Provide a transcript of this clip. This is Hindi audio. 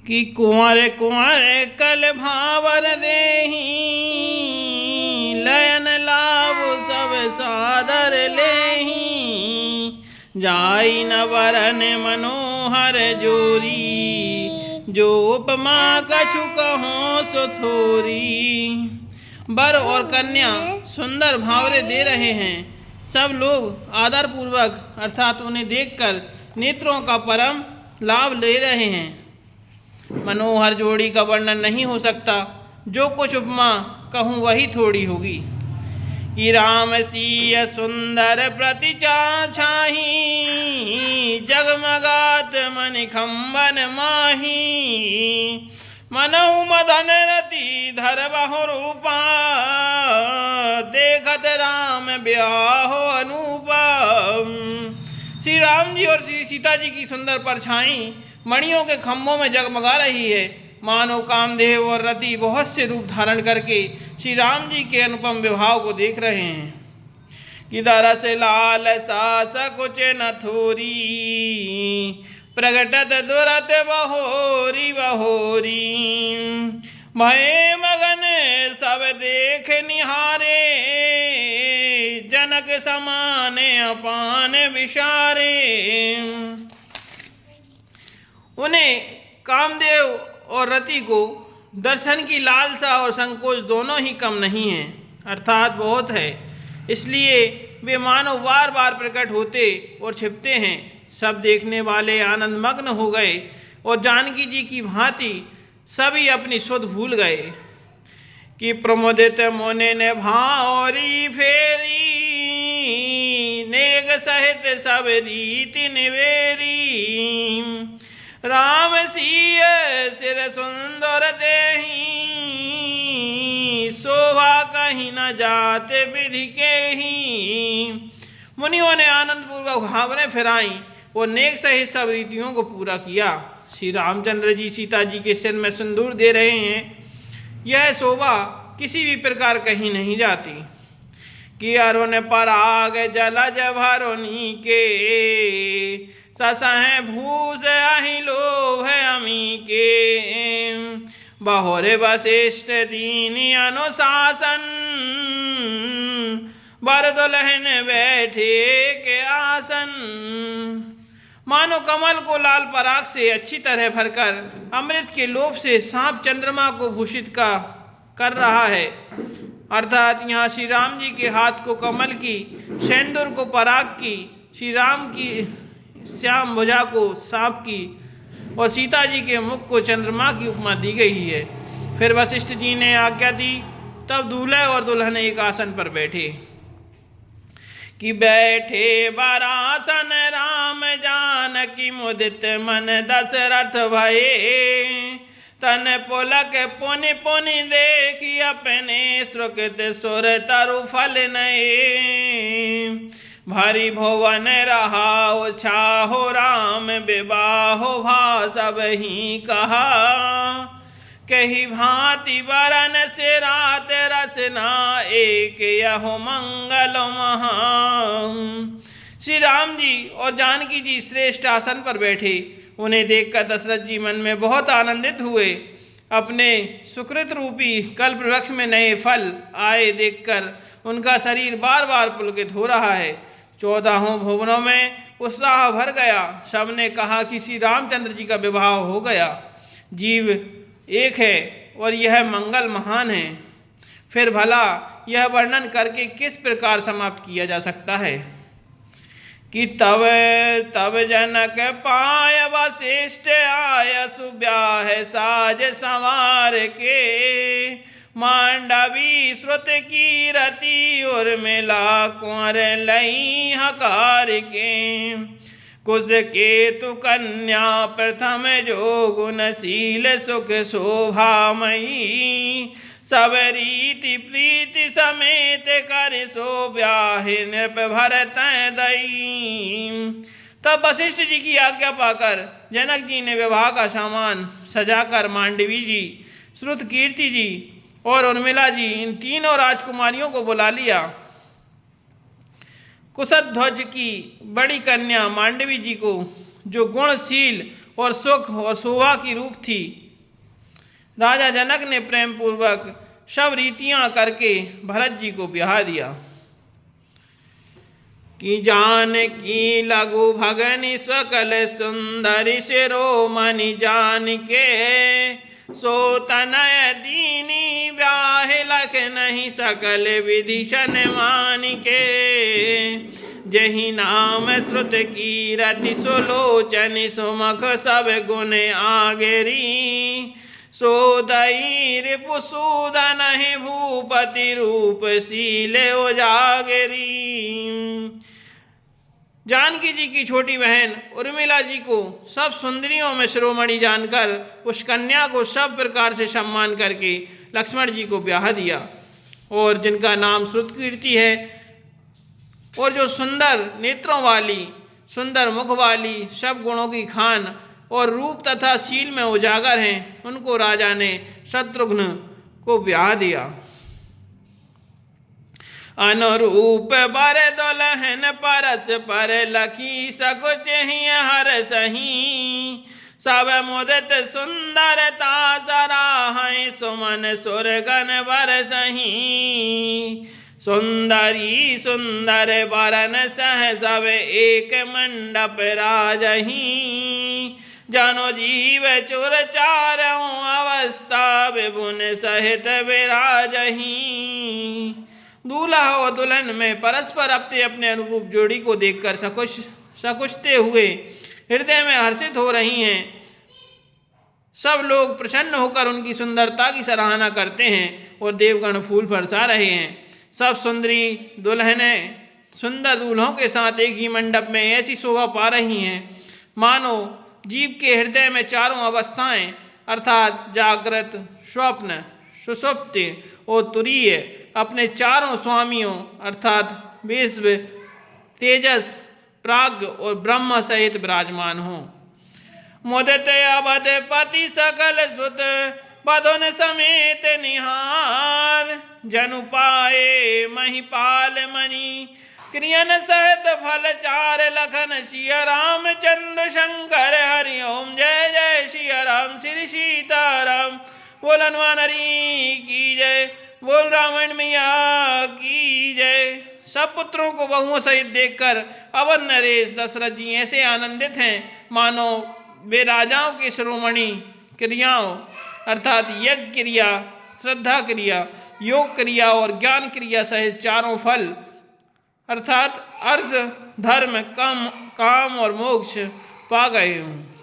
कि कुंवर कुंवर कल भावर देही, लयन लाभ सब सादर लेही। जाई न वरन मनोहर जोरी, जो उपमा कछु कहो सो थोरी। वर और कन्या सुंदर भावरे दे रहे हैं। सब लोग आदर पूर्वक अर्थात उन्हें देखकर नेत्रों का परम लाभ ले रहे हैं। मनोहर जोड़ी का वर्णन नहीं हो सकता, जो कुछ उपमा कहूँ वही थोड़ी होगी। कि राम सिय सुंदर प्रतिचा छाही, जगमगात मणिखंबन माही। मनहु मदन रति धर बहु रूपा, देखत राम ब्याहो अनूपा। श्री राम जी और श्री सीता जी की सुंदर परछाई मणियों के खंभों में जगमगा रही है। मानो कामदेव और रति बहुत से रूप धारण करके श्री राम जी के अनुपम विवाह को देख रहे हैं। कि दरस लाल सास कुछ न थोरी, प्रगटत दुरत बहोरी बहोरी। भय मगन सब देख निहारे, जनक समान अपान विशारे। उन्हें कामदेव और रति को दर्शन की लालसा और संकोच दोनों ही कम नहीं है, अर्थात बहुत है। इसलिए वे मानो बार बार प्रकट होते और छिपते हैं। सब देखने वाले आनंद मग्न हो गए और जानकी जी की भांति सभी अपनी सुध भूल गए। कि प्रमोदित मुनि ने भावरी फेरी, नेग सहित सब रीति निवेरी। राम सिय सिर सुंदर देही, शोभा कहीं न जाते विधि के ही। मुनियों ने आनंद पूर्वक भावरें फिराई और नेक सहित सब रीतियों को पूरा किया। श्री रामचंद्र जी सीता जी के सिर में सिंदूर दे रहे हैं। यह शोभा किसी भी प्रकार कहीं नहीं जाती। कि अरुण पराग जलज भरुनी के, ससह भूस अहि लोभ अमी के। बहुरे वशिष्ठ दीनी अनुशासन, बर दुल्हन बैठे के आसन। मानो कमल को लाल पराग से अच्छी तरह भरकर अमृत के लोभ से सांप चंद्रमा को भूषित कर रहा है। अर्थात यहाँ श्री राम जी के हाथ को कमल की, सेंदूर को पराग की, श्री राम की श्याम भुजा को सांप की और सीता जी के मुख को चंद्रमा की उपमा दी गई है। फिर वशिष्ठ जी ने आज्ञा दी, तब दूल्हे और दुल्हन एक आसन पर बैठे। कि बैठे बरासन राम जानकी, मुदित मन दशरथ भये। तन पुलक पुनि पुनि देखी, अपने सुकृत सुर तरु फल नये। भरी भुवन रहा छाहो, राम विवाहो भा सब ही कहा। कही भांति वरन से रात रसना, एक यहो मंगल महा। श्री राम जी और जानकी जी श्रेष्ठ आसन पर बैठे। उन्हें देखकर दशरथ जी मन में बहुत आनंदित हुए। अपने सुकृत रूपी कल्प वृक्ष में नए फल आए देखकर उनका शरीर बार बार पुलकित हो रहा है। 14 भुवनों में उत्साह भर गया। सबने कहा कि श्री रामचंद्र जी का विवाह हो गया। जीव एक है और यह मंगल महान है। फिर भला यह वर्णन करके किस प्रकार समाप्त किया जा सकता है। कि तब तब जनक पाय वशिष्ठ आय, सुब्याह साज संवार के। मांडवी श्रुत की रति उर्मिला, कुंवर लई हकार के। कुश केतु कन्या प्रथम जो, गुणशील सुख शोभामयी। सब रीति प्रीति समेत कर, सो ब्याह नृप भरत दई। तब वशिष्ठ जी की आज्ञा पाकर जनक जी ने विवाह का सामान सजाकर मांडवी जी, श्रुत कीर्ति जी और उर्मिला जी, इन तीनों राजकुमारियों को बुला लिया। कुशध्वज की बड़ी कन्या मांडवी जी को, जो गुणशील और सुख और शोभा की रूप थी। राजा जनक ने प्रेम पूर्वक सब रीतियां करके भरत जी को ब्याह दिया। कि जान की लघु भगनि सकल सुंदरी शिरोमणि जान के, सो तनय दीनी ब्याह लख नहीं सकल विधि शन मान के। जहि नाम श्रुत कीरति सुलोचन सुमुख सब गुण आगरी, सो दई रिपुसूदन भूपति रूप शील उजागरी। जानकी जी की छोटी बहन उर्मिला जी को सब सुंदरियों में शिरोमणि जानकर उस कन्या को सब प्रकार से सम्मान करके लक्ष्मण जी को ब्याह दिया, और जिनका नाम श्रुत कीर्ति है और जो सुंदर नेत्रों वाली, सुंदर मुख वाली, सब गुणों की खान और रूप तथा शील में उजागर हैं, उनको राजा ने शत्रुघ्न को ब्याह दिया। अनुरूप बर दुल्हन परस पर लखी सकुच ही हर सही, सब मुदित सुंदरता सराहै सुमन सुरगन बरसहि। सुंदरी सुंदर बरन सह सब एक मंडप राजहि, जानो जीव चुर चारों अवस्था विभुन सहित विराजहि। दूल्हा और दुल्हन में परस्पर अपने अपने अनुरूप जोड़ी को देखकर सकुचते हुए हृदय में हर्षित हो रही हैं। सब लोग प्रसन्न होकर उनकी सुंदरता की सराहना करते हैं और देवगण फूल बरसा रहे हैं। सब सुंदरी दुल्हनें सुंदर दूल्हों के साथ एक ही मंडप में ऐसी शोभा पा रही हैं मानो जीव के हृदय में चारों अवस्थाएं अर्थात जागृत, स्वप्न, सुषुप्ति और तुरीय अपने चारों स्वामियों अर्थात विश्व, तेजस, प्राज्ञ और ब्रह्म सहित विराजमान हों। मुदित अवध पति सकल सुत बधुन समेत निहार, जनु पाए महिपाल मणि क्रियन सहित फल चार लखन। सिया राम चंद्र शंकर हरि ओम जय जय सिया राम श्री सीताराम। बोल हनुमान हरि की जय, बोल रावण मैया की जय। सब पुत्रों को बहुओं सहित देखकर अवध नरेश दशरथ जी ऐसे आनंदित हैं मानो वे राजाओं की शिरोमणि क्रियाओं अर्थात यज्ञ क्रिया, श्रद्धा क्रिया, योग क्रिया और ज्ञान क्रिया सहित चारों फल अर्थात अर्थ, धर्म, काम और मोक्ष पा गए हूँ।